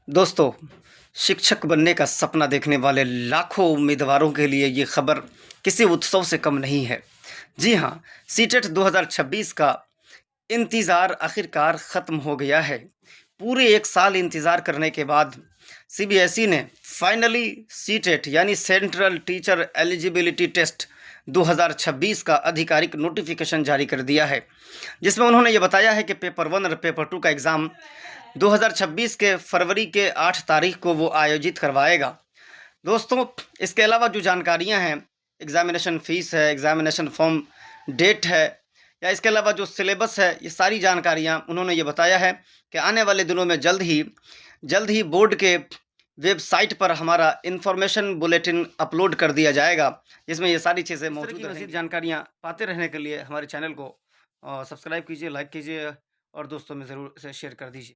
दोस्तों, शिक्षक बनने का सपना देखने वाले लाखों उम्मीदवारों के लिए ये खबर किसी उत्सव से कम नहीं है। जी हाँ, सीटेट 2026 का इंतज़ार आखिरकार ख़त्म हो गया है। पूरे 1 साल इंतज़ार करने के बाद सीबीएसई ने फाइनली सीटेट यानी सेंट्रल टीचर एलिजिबिलिटी टेस्ट 2026 का आधिकारिक नोटिफ़िकेशन जारी कर दिया है, जिसमें उन्होंने ये बताया है कि पेपर 1 और पेपर 2 का एग्ज़ाम 2026 के फरवरी के 8 तारीख को वो आयोजित करवाएगा। दोस्तों, इसके अलावा जो जानकारियाँ हैं, एग्ज़ामिनेशन फ़ीस है, एग्ज़ामिनेशन फ़ॉर्म डेट है या इसके अलावा जो सिलेबस है, ये सारी जानकारियाँ उन्होंने ये बताया है कि आने वाले दिनों में जल्द ही बोर्ड के वेबसाइट पर हमारा इन्फॉर्मेशन बुलेटिन अपलोड कर दिया जाएगा, जिसमें ये सारी चीज़ें मौजूद रहेंगी। मज़ीद जानकारियाँ पाते रहने के लिए हमारे चैनल को सब्सक्राइब कीजिए, लाइक कीजिए और दोस्तों में ज़रूर इसे शेयर कर दीजिए।